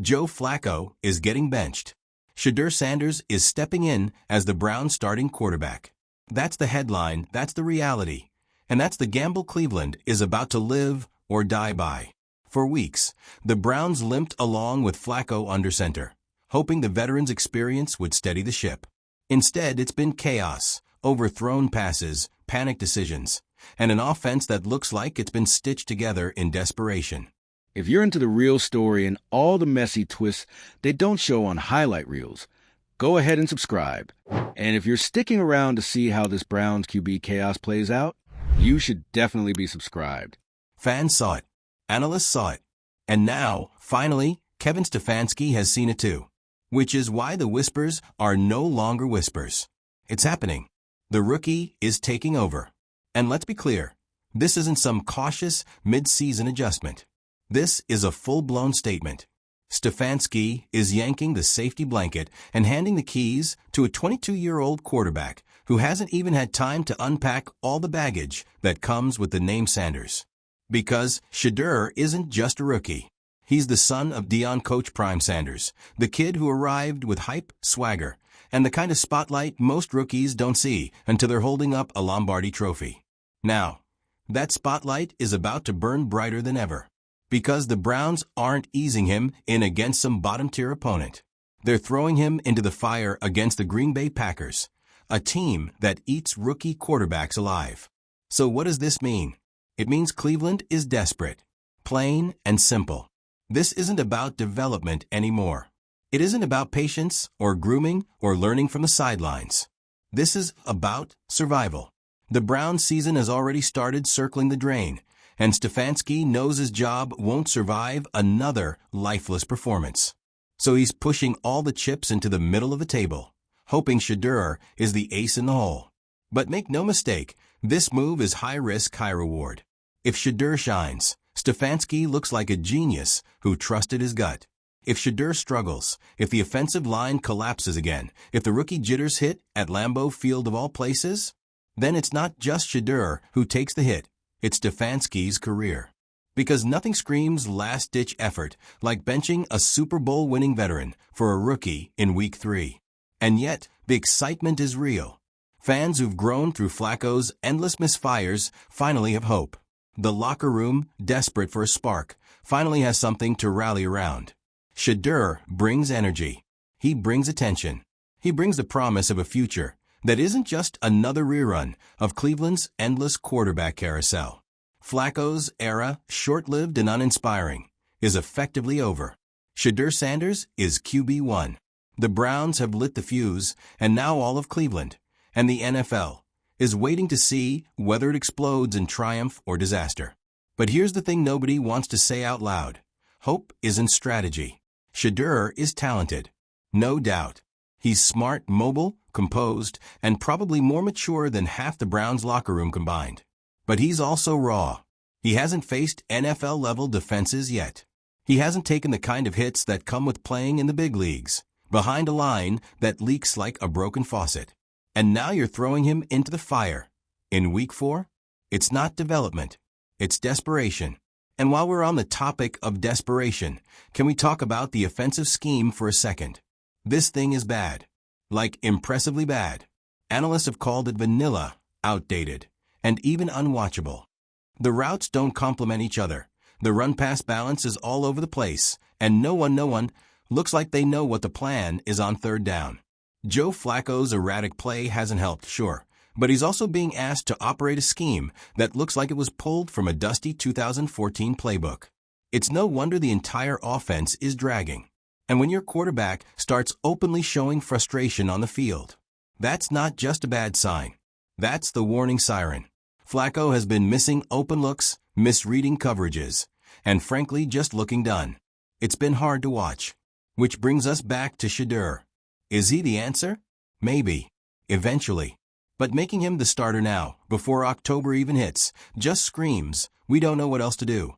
Joe Flacco is getting benched. Shedeur Sanders is stepping in as the Browns' starting quarterback. That's the headline, that's the reality. And that's the gamble Cleveland is about to live or die by. For weeks, the Browns limped along with Flacco under center, hoping the veteran's experience would steady the ship. Instead, it's been chaos, overthrown passes, panic decisions, and an offense that looks like it's been stitched together in desperation. If you're into the real story and all the messy twists they don't show on highlight reels, go ahead and subscribe. And if you're sticking around to see how this Browns QB chaos plays out, you should definitely be subscribed. Fans saw it. Analysts saw it. And now, finally, Kevin Stefanski has seen it too. Which is why the whispers are no longer whispers. It's happening. The rookie is taking over. And let's be clear, this isn't some cautious mid-season adjustment. This is a full-blown statement. Stefanski is yanking the safety blanket and handing the keys to a 22-year-old quarterback who hasn't even had time to unpack all the baggage that comes with the name Sanders. Because Shedeur isn't just a rookie. He's the son of Deion Coach Prime Sanders, the kid who arrived with hype, swagger, and the kind of spotlight most rookies don't see until they're holding up a Lombardi trophy. Now, that spotlight is about to burn brighter than ever. Because the Browns aren't easing him in against some bottom-tier opponent. They're throwing him into the fire against the Green Bay Packers, a team that eats rookie quarterbacks alive. So what does this mean? It means Cleveland is desperate. Plain and simple. This isn't about development anymore. It isn't about patience or grooming or learning from the sidelines. This is about survival. The Browns season has already started circling the drain, and Stefanski knows his job won't survive another lifeless performance. So he's pushing all the chips into the middle of the table, hoping Shedeur is the ace in the hole. But make no mistake, this move is high risk, high reward. If Shedeur shines, Stefanski looks like a genius who trusted his gut. If Shedeur struggles, if the offensive line collapses again, if the rookie jitters hit at Lambeau Field of all places, then it's not just Shedeur who takes the hit. It's Stefanski's career. Because nothing screams last-ditch effort like benching a Super Bowl-winning veteran for a rookie in Week 3. And yet, the excitement is real. Fans who've grown through Flacco's endless misfires finally have hope. The locker room, desperate for a spark, finally has something to rally around. Shedeur brings energy. He brings attention. He brings the promise of a future that isn't just another rerun of Cleveland's endless quarterback carousel. Flacco's era, short-lived and uninspiring, is effectively over. Shedeur Sanders is QB1. The Browns have lit the fuse, and now all of Cleveland, and the NFL, is waiting to see whether it explodes in triumph or disaster. But here's the thing nobody wants to say out loud. Hope isn't strategy. Shedeur is talented. No doubt. He's smart, mobile, composed, and probably more mature than half the Browns' locker room combined. But he's also raw. He hasn't faced NFL-level defenses yet. He hasn't taken the kind of hits that come with playing in the big leagues, behind a line that leaks like a broken faucet. And now you're throwing him into the fire. In Week 4? It's not development. It's desperation. And while we're on the topic of desperation, can we talk about the offensive scheme for a second? This thing is bad. Like impressively bad. Analysts have called it vanilla, outdated, and even unwatchable. The routes don't complement each other. The run-pass balance is all over the place, and no one looks like they know what the plan is on third down. Joe Flacco's erratic play hasn't helped, sure, but he's also being asked to operate a scheme that looks like it was pulled from a dusty 2014 playbook. It's no wonder the entire offense is dragging. And when your quarterback starts openly showing frustration on the field, that's not just a bad sign. That's the warning siren. Flacco has been missing open looks, misreading coverages, and frankly just looking done. It's been hard to watch. Which brings us back to Shedeur. Is he the answer? Maybe. Eventually. But making him the starter now, before October even hits, just screams, we don't know what else to do.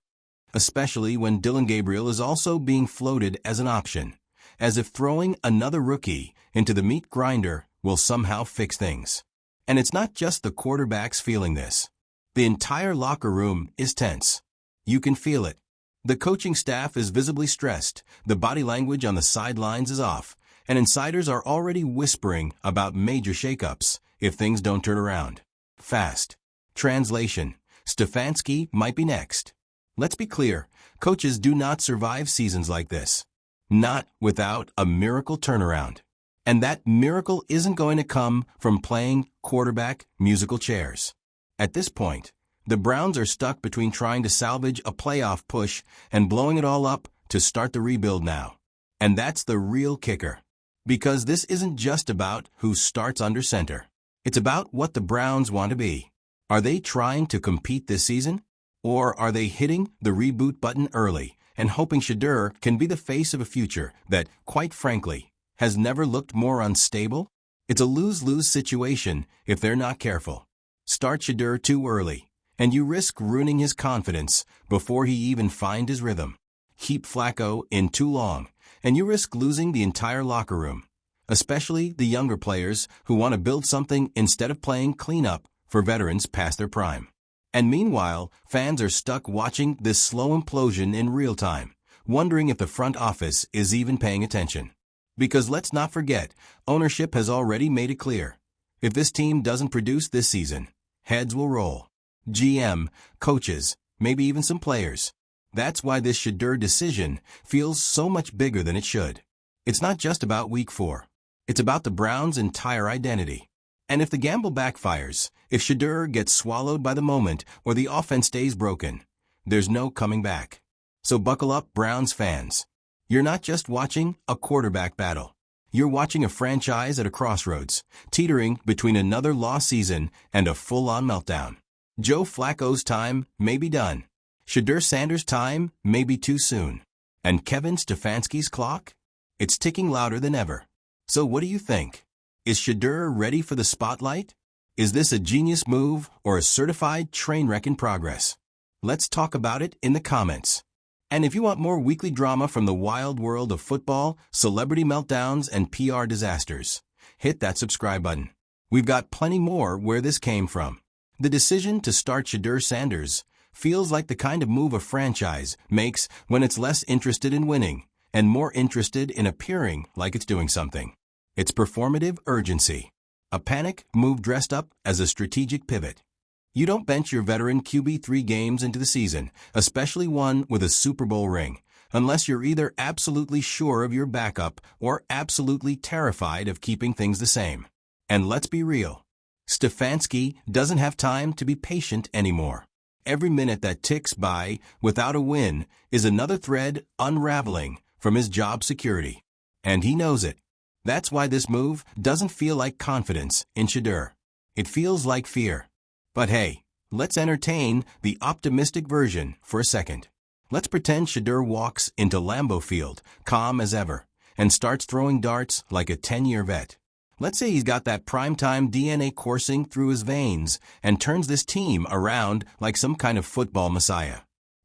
Especially when Dillon Gabriel is also being floated as an option, as if throwing another rookie into the meat grinder will somehow fix things. And it's not just the quarterbacks feeling this. The entire locker room is tense. You can feel it. The coaching staff is visibly stressed, the body language on the sidelines is off, and insiders are already whispering about major shakeups if things don't turn around fast. Translation: Stefanski might be next. Let's be clear, coaches do not survive seasons like this. Not without a miracle turnaround. And that miracle isn't going to come from playing quarterback musical chairs. At this point, the Browns are stuck between trying to salvage a playoff push and blowing it all up to start the rebuild now. And that's the real kicker. Because this isn't just about who starts under center. It's about what the Browns want to be. Are they trying to compete this season? Or are they hitting the reboot button early and hoping Shedeur can be the face of a future that, quite frankly, has never looked more unstable? It's a lose-lose situation if they're not careful. Start Shedeur too early, and you risk ruining his confidence before he even finds his rhythm. Keep Flacco in too long, and you risk losing the entire locker room, especially the younger players who want to build something instead of playing cleanup for veterans past their prime. And meanwhile, fans are stuck watching this slow implosion in real time, wondering if the front office is even paying attention. Because let's not forget, ownership has already made it clear. If this team doesn't produce this season, heads will roll. GM, coaches, maybe even some players. That's why this Shedeur decision feels so much bigger than it should. It's not just about Week 4. It's about the Browns' entire identity. And if the gamble backfires, if Shedeur gets swallowed by the moment or the offense stays broken, there's no coming back. So buckle up, Browns fans. You're not just watching a quarterback battle. You're watching a franchise at a crossroads, teetering between another lost season and a full-on meltdown. Joe Flacco's time may be done. Shedeur Sanders' time may be too soon. And Kevin Stefanski's clock? It's ticking louder than ever. So what do you think? Is Shedeur ready for the spotlight? Is this a genius move or a certified train wreck in progress? Let's talk about it in the comments. And if you want more weekly drama from the wild world of football, celebrity meltdowns, and PR disasters, hit that subscribe button. We've got plenty more where this came from. The decision to start Shedeur Sanders feels like the kind of move a franchise makes when it's less interested in winning and more interested in appearing like it's doing something. It's performative urgency. A panic move dressed up as a strategic pivot. You don't bench your veteran QB 3 games into the season, especially one with a Super Bowl ring, unless you're either absolutely sure of your backup or absolutely terrified of keeping things the same. And let's be real. Stefanski doesn't have time to be patient anymore. Every minute that ticks by without a win is another thread unraveling from his job security. And he knows it. That's why this move doesn't feel like confidence in Shedeur. It feels like fear. But hey, let's entertain the optimistic version for a second. Let's pretend Shedeur walks into Lambeau Field, calm as ever, and starts throwing darts like a 10-year vet. Let's say he's got that primetime DNA coursing through his veins and turns this team around like some kind of football messiah.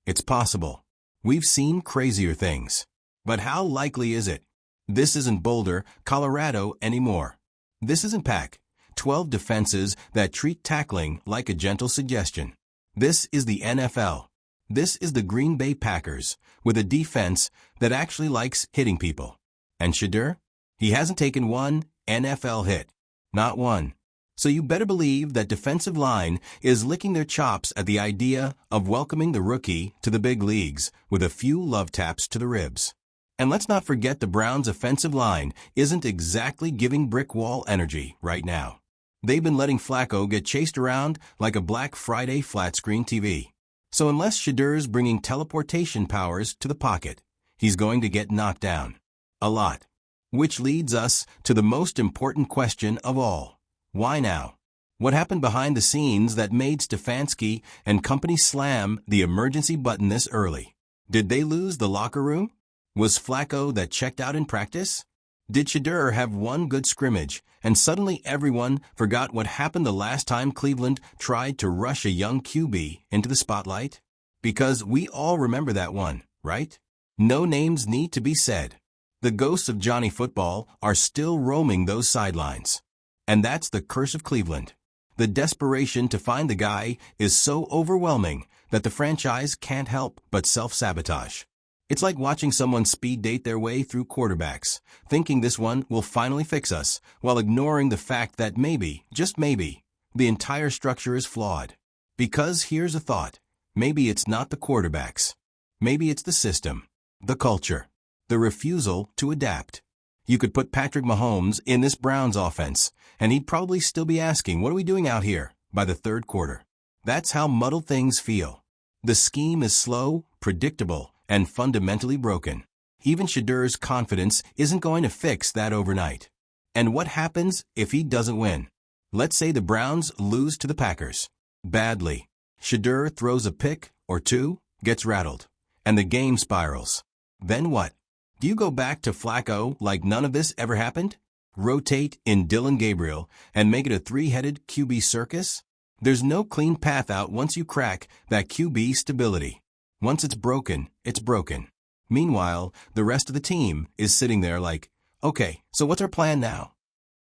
It's possible. We've seen crazier things. But how likely is it? This isn't Boulder, Colorado anymore. This isn't Pac-12 defenses that treat tackling like a gentle suggestion. This is the NFL. This is the Green Bay Packers with a defense that actually likes hitting people. And Shedeur? He hasn't taken one NFL hit. Not one. So you better believe that defensive line is licking their chops at the idea of welcoming the rookie to the big leagues with a few love taps to the ribs. And let's not forget the Browns' offensive line isn't exactly giving brick wall energy right now. They've been letting Flacco get chased around like a Black Friday flat-screen TV. So unless Shedeur's bringing teleportation powers to the pocket, he's going to get knocked down. A lot. Which leads us to the most important question of all. Why now? What happened behind the scenes that made Stefanski and company slam the emergency button this early? Did they lose the locker room? Was Flacco that checked out in practice? Did Shedeur have one good scrimmage and suddenly everyone forgot what happened the last time Cleveland tried to rush a young QB into the spotlight? Because we all remember that one, right? No names need to be said. The ghosts of Johnny Football are still roaming those sidelines. And that's the curse of Cleveland. The desperation to find the guy is so overwhelming that the franchise can't help but self-sabotage. It's like watching someone speed date their way through quarterbacks, thinking this one will finally fix us, while ignoring the fact that maybe, just maybe, the entire structure is flawed. Because here's a thought, maybe it's not the quarterbacks. Maybe it's the system, the culture, the refusal to adapt. You could put Patrick Mahomes in this Browns offense, and he'd probably still be asking, what are we doing out here, by the third quarter. That's how muddled things feel. The scheme is slow, predictable, and fundamentally broken. Even Shedeur's confidence isn't going to fix that overnight. And what happens if he doesn't win? Let's say the Browns lose to the Packers. Badly. Shedeur throws a pick or two, gets rattled, and the game spirals. Then what? Do you go back to Flacco like none of this ever happened? Rotate in Dillon Gabriel and make it a three-headed QB circus? There's no clean path out once you crack that QB stability. Once it's broken, it's broken. Meanwhile, the rest of the team is sitting there like, okay, so what's our plan now?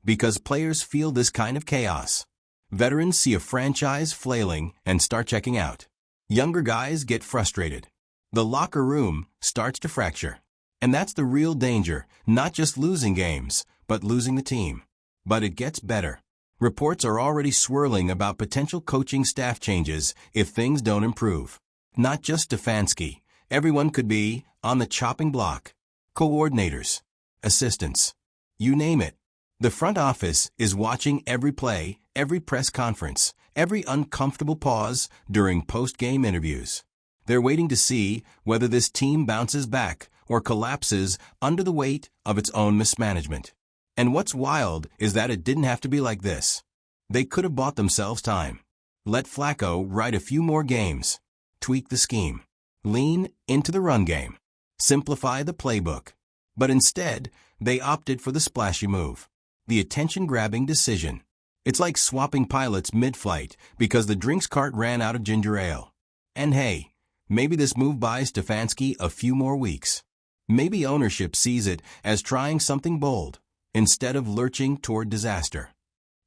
Because players feel this kind of chaos. Veterans see a franchise flailing and start checking out. Younger guys get frustrated. The locker room starts to fracture. And that's the real danger, not just losing games, but losing the team. But it gets better. Reports are already swirling about potential coaching staff changes if things don't improve. Not just Stefanski. Everyone could be on the chopping block. Coordinators, assistants, you name it. The front office is watching every play, every press conference, every uncomfortable pause during post-game interviews. They're waiting to see whether this team bounces back or collapses under the weight of its own mismanagement. And what's wild is that it didn't have to be like this. They could have bought themselves time. Let Flacco write a few more games. Tweak the scheme. Lean into the run game. Simplify the playbook. But instead, they opted for the splashy move. The attention-grabbing decision. It's like swapping pilots mid-flight because the drinks cart ran out of ginger ale. And hey, maybe this move buys Stefanski a few more weeks. Maybe ownership sees it as trying something bold, instead of lurching toward disaster.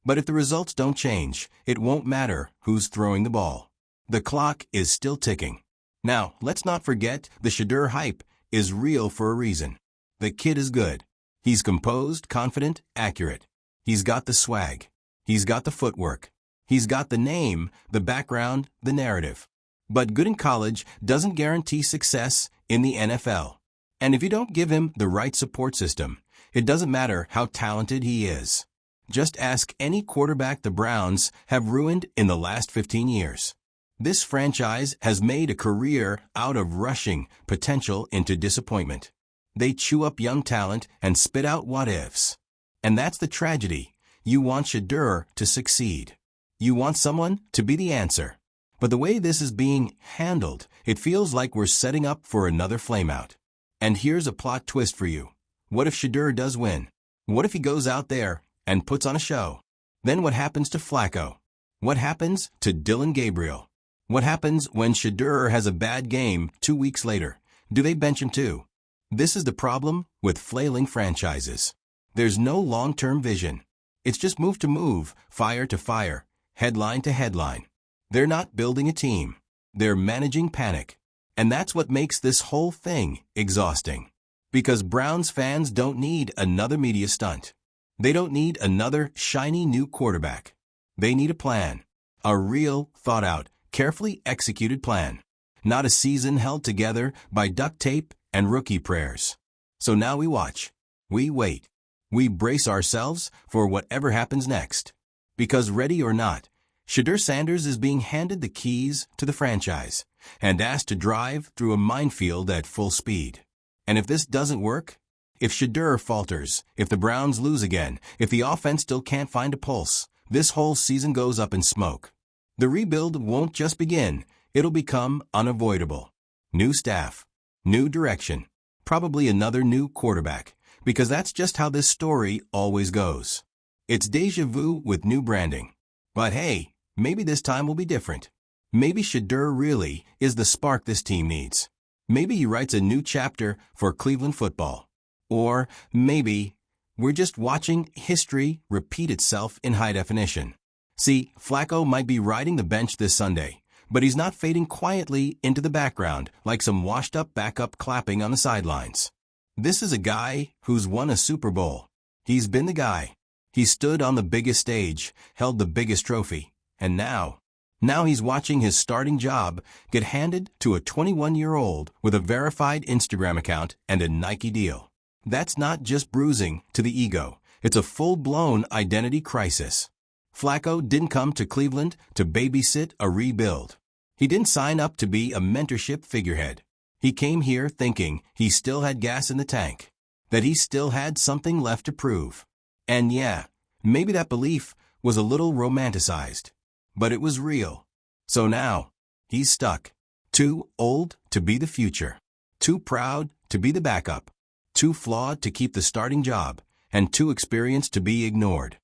But if the results don't change, it won't matter who's throwing the ball. The clock is still ticking. Now, let's not forget the Shedeur hype is real for a reason. The kid is good. He's composed, confident, accurate. He's got the swag. He's got the footwork. He's got the name, the background, the narrative. But good in college doesn't guarantee success in the NFL. And if you don't give him the right support system, it doesn't matter how talented he is. Just ask any quarterback the Browns have ruined in the last 15 years. This franchise has made a career out of rushing potential into disappointment. They chew up young talent and spit out what-ifs. And that's the tragedy. You want Shedeur to succeed. You want someone to be the answer. But the way this is being handled, it feels like we're setting up for another flameout. And here's a plot twist for you. What if Shedeur does win? What if he goes out there and puts on a show? Then what happens to Flacco? What happens to Dillon Gabriel? What happens when Shedeur has a bad game 2 weeks later? Do they bench him too? This is the problem with flailing franchises. There's no long-term vision. It's just move to move, fire to fire, headline to headline. They're not building a team. They're managing panic. And that's what makes this whole thing exhausting. Because Browns fans don't need another media stunt. They don't need another shiny new quarterback. They need a plan. A real, thought-out, carefully executed plan. Not a season held together by duct tape and rookie prayers. So now we watch. We wait. We brace ourselves for whatever happens next. Because ready or not, Shedeur Sanders is being handed the keys to the franchise and asked to drive through a minefield at full speed. And if this doesn't work, if Shedeur falters, if the Browns lose again, if the offense still can't find a pulse, this whole season goes up in smoke. The rebuild won't just begin, it'll become unavoidable. New staff, new direction, probably another new quarterback, because that's just how this story always goes. It's déjà vu with new branding. But hey, maybe this time will be different. Maybe Shedeur really is the spark this team needs. Maybe he writes a new chapter for Cleveland football. Or maybe we're just watching history repeat itself in high definition. See, Flacco might be riding the bench this Sunday, But he's not fading quietly into the background like some washed-up backup clapping on the sidelines. This is a guy who's won a Super Bowl. He's been the guy. He stood on the biggest stage, held the biggest trophy, and now he's watching his starting job get handed to a 21-year-old with a verified Instagram account and a Nike deal. That's not just bruising to the ego. It's a full-blown identity crisis. Flacco didn't come to Cleveland to babysit a rebuild. He didn't sign up to be a mentorship figurehead. He came here thinking he still had gas in the tank, that he still had something left to prove. And yeah, maybe that belief was a little romanticized, but it was real. So now, he's stuck. Too old to be the future. Too proud to be the backup. Too flawed to keep the starting job, and too experienced to be ignored.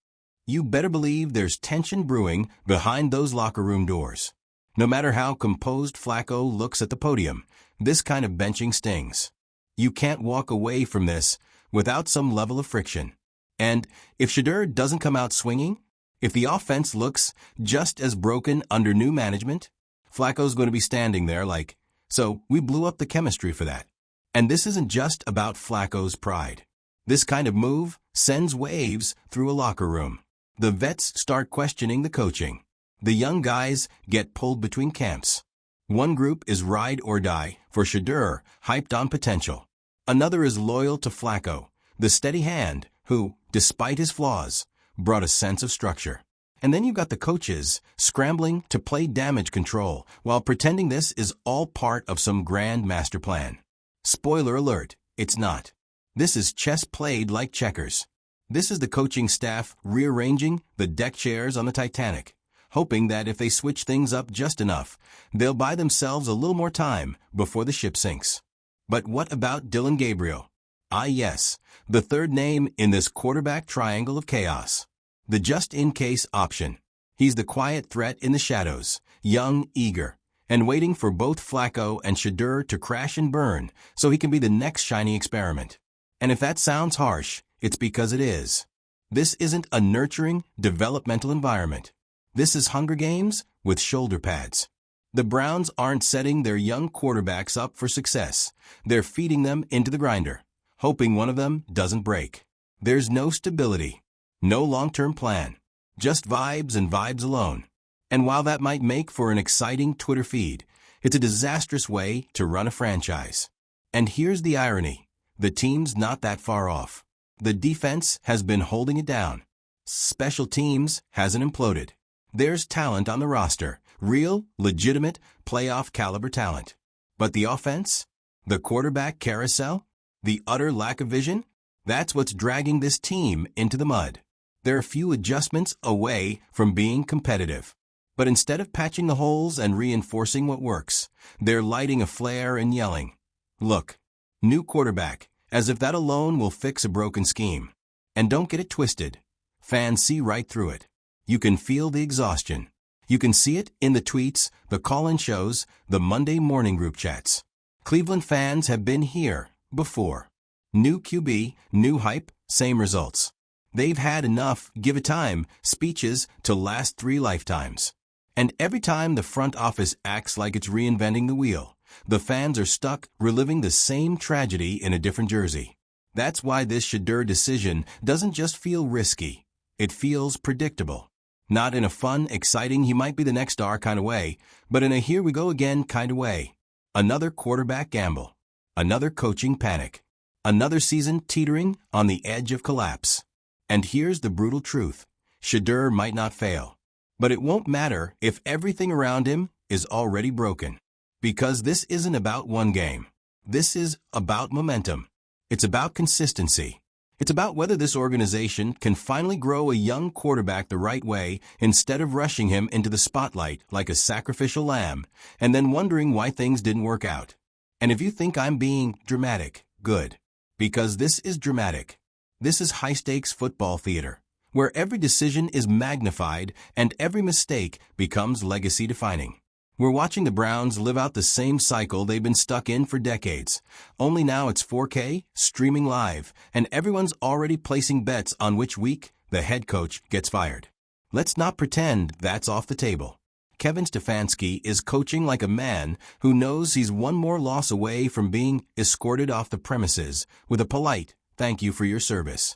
You better believe there's tension brewing behind those locker room doors. No matter how composed Flacco looks at the podium, this kind of benching stings. You can't walk away from this without some level of friction. And if Shedeur doesn't come out swinging, if the offense looks just as broken under new management, Flacco's going to be standing there like, so we blew up the chemistry for that. And this isn't just about Flacco's pride. This kind of move sends waves through a locker room. The vets start questioning the coaching. The young guys get pulled between camps. One group is ride or die for Shedeur, hyped on potential. Another is loyal to Flacco, the steady hand who, despite his flaws, brought a sense of structure. And then you've got the coaches scrambling to play damage control while pretending this is all part of some grand master plan. Spoiler alert, it's not. This is chess played like checkers. This is the coaching staff rearranging the deck chairs on the Titanic, hoping that if they switch things up just enough, they'll buy themselves a little more time before the ship sinks. But what about Dillon Gabriel? Ah yes, the third name in this quarterback triangle of chaos. The just-in-case option. He's the quiet threat in the shadows, young, eager, and waiting for both Flacco and Shedeur to crash and burn so he can be the next shiny experiment. And if that sounds harsh, it's because it is. This isn't a nurturing, developmental environment. This is Hunger Games with shoulder pads. The Browns aren't setting their young quarterbacks up for success. They're feeding them into the grinder, hoping one of them doesn't break. There's no stability, no long-term plan, just vibes and vibes alone. And while that might make for an exciting Twitter feed, it's a disastrous way to run a franchise. And here's the irony. The team's not that far off. The defense has been holding it down. Special teams hasn't imploded. There's talent on the roster, real, legitimate, playoff-caliber talent. But the offense? The quarterback carousel? The utter lack of vision? That's what's dragging this team into the mud. They're a few adjustments away from being competitive. But instead of patching the holes and reinforcing what works, they're lighting a flare and yelling, "Look, new quarterback," as if that alone will fix a broken scheme. And don't get it twisted. Fans see right through it. You can feel the exhaustion. You can see it in the tweets, the call-in shows, the Monday morning group chats. Cleveland fans have been here before. New QB, new hype, same results. They've had enough give it time speeches to last 3 lifetimes. And every time the front office acts like it's reinventing the wheel, the fans are stuck reliving the same tragedy in a different jersey. That's why this Shedeur decision doesn't just feel risky. It feels predictable. Not in a fun, exciting, he might be the next star kind of way, but in a here we go again kind of way. Another quarterback gamble. Another coaching panic. Another season teetering on the edge of collapse. And here's the brutal truth. Shedeur might not fail. But it won't matter if everything around him is already broken. Because this isn't about one game. This is about momentum. It's about consistency. It's about whether this organization can finally grow a young quarterback the right way instead of rushing him into the spotlight like a sacrificial lamb and then wondering why things didn't work out. And if you think I'm being dramatic, good. Because this is dramatic. This is high-stakes football theater, where every decision is magnified and every mistake becomes legacy-defining. We're watching the Browns live out the same cycle they've been stuck in for decades. Only now it's 4K, streaming live, and everyone's already placing bets on which week the head coach gets fired. Let's not pretend that's off the table. Kevin Stefanski is coaching like a man who knows he's one more loss away from being escorted off the premises with a polite, "Thank you for your service."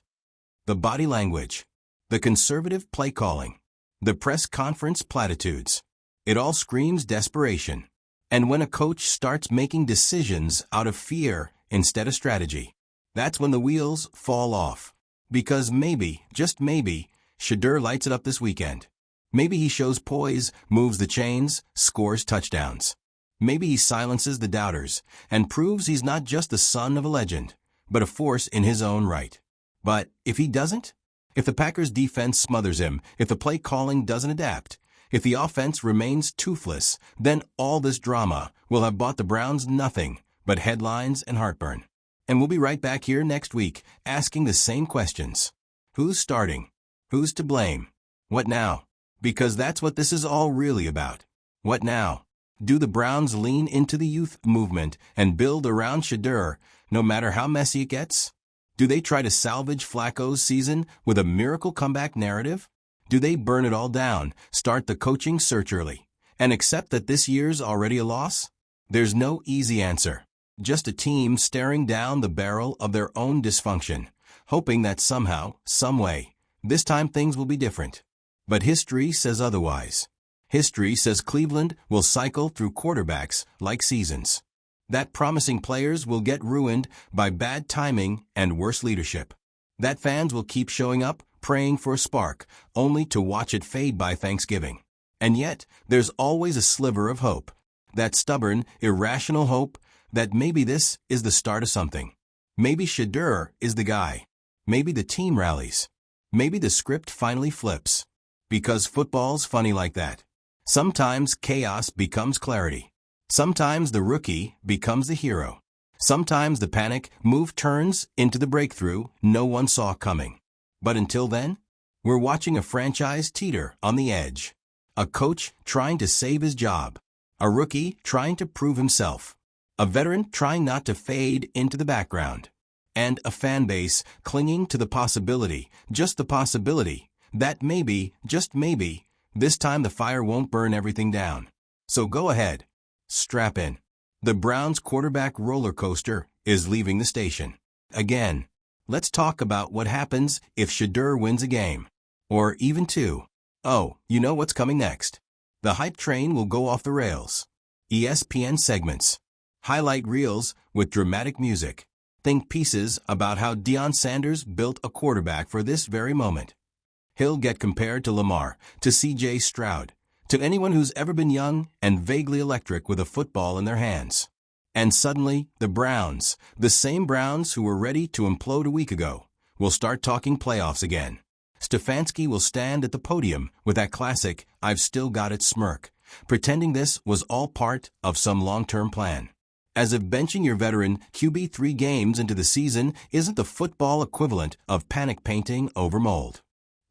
The body language, the conservative play calling, the press conference platitudes. It all screams desperation. And when a coach starts making decisions out of fear instead of strategy, that's when the wheels fall off. Because maybe, just maybe, Shedeur lights it up this weekend. Maybe he shows poise, moves the chains, scores touchdowns. Maybe he silences the doubters and proves he's not just the son of a legend, but a force in his own right. But if he doesn't? If the Packers' defense smothers him, if the play calling doesn't adapt, if the offense remains toothless, then all this drama will have bought the Browns nothing but headlines and heartburn. And we'll be right back here next week asking the same questions. Who's starting? Who's to blame? What now? Because that's what this is all really about. What now? Do the Browns lean into the youth movement and build around Shedeur, no matter how messy it gets? Do they try to salvage Flacco's season with a miracle comeback narrative? Do they burn it all down, start the coaching search early, and accept that this year's already a loss? There's no easy answer. Just a team staring down the barrel of their own dysfunction, hoping that somehow, someway, this time things will be different. But history says otherwise. History says Cleveland will cycle through quarterbacks like seasons. That promising players will get ruined by bad timing and worse leadership. That fans will keep showing up, praying for a spark, only to watch it fade by Thanksgiving. And yet, there's always a sliver of hope. That stubborn, irrational hope that maybe this is the start of something. Maybe Shedeur is the guy. Maybe the team rallies. Maybe the script finally flips. Because football's funny like that. Sometimes chaos becomes clarity. Sometimes the rookie becomes the hero. Sometimes the panic move turns into the breakthrough no one saw coming. But until then, we're watching a franchise teeter on the edge. A coach trying to save his job. A rookie trying to prove himself. A veteran trying not to fade into the background. And a fan base clinging to the possibility, just the possibility, that maybe, just maybe, this time the fire won't burn everything down. So go ahead. Strap in. The Browns quarterback roller coaster is leaving the station. Again, let's talk about what happens if Shedeur wins a game. Or even two. Oh, you know what's coming next. The hype train will go off the rails. ESPN segments. Highlight reels with dramatic music. Think pieces about how Deion Sanders built a quarterback for this very moment. He'll get compared to Lamar, to C.J. Stroud, to anyone who's ever been young and vaguely electric with a football in their hands. And suddenly, the Browns, the same Browns who were ready to implode a week ago, will start talking playoffs again. Stefanski will stand at the podium with that classic "I've still got it" smirk, pretending this was all part of some long-term plan. As if benching your veteran QB 3 games into the season isn't the football equivalent of panic painting over mold.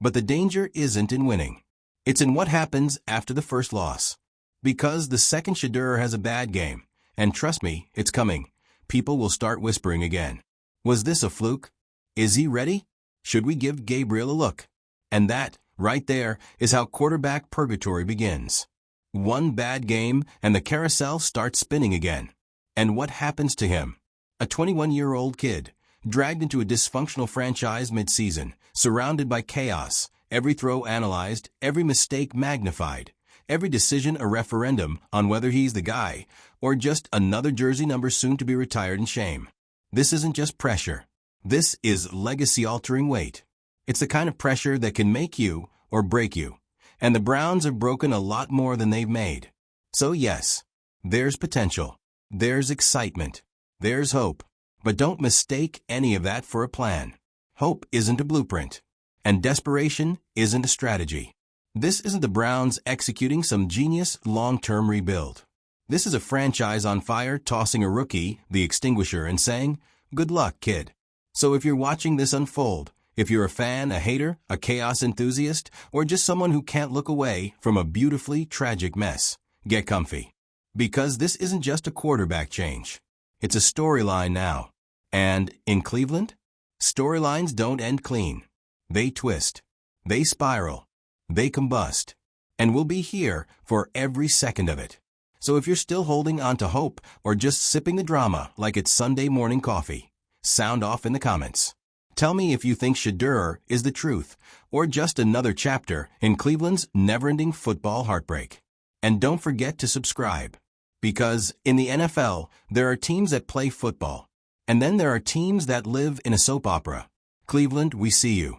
But the danger isn't in winning. It's in what happens after the first loss. Because the second Shedeur has a bad game, and trust me, it's coming, people will start whispering again. Was this a fluke? Is he ready? Should we give Gabriel a look? And that, right there, is how quarterback purgatory begins. One bad game, and the carousel starts spinning again. And what happens to him? A 21-year-old kid, dragged into a dysfunctional franchise mid-season, surrounded by chaos, every throw analyzed, every mistake magnified, every decision a referendum on whether he's the guy, or just another jersey number soon to be retired in shame. This isn't just pressure. This is legacy-altering weight. It's the kind of pressure that can make you or break you. And the Browns have broken a lot more than they've made. So yes, there's potential. There's excitement. There's hope. But don't mistake any of that for a plan. Hope isn't a blueprint. And desperation isn't a strategy. This isn't the Browns executing some genius long-term rebuild. This is a franchise on fire tossing a rookie the extinguisher and saying, "Good luck, kid." So if you're watching this unfold, if you're a fan, a hater, a chaos enthusiast, or just someone who can't look away from a beautifully tragic mess, get comfy. Because this isn't just a quarterback change. It's a storyline now. And in Cleveland, storylines don't end clean. They twist. They spiral. They combust. and we'll be here for every second of it. So if you're still holding on to hope or just sipping the drama like it's Sunday morning coffee, sound off in the comments. Tell me if you think Shedeur is the truth or just another chapter in Cleveland's never-ending football heartbreak. And don't forget to subscribe. Because in the NFL, there are teams that play football, and then there are teams that live in a soap opera. Cleveland, we see you.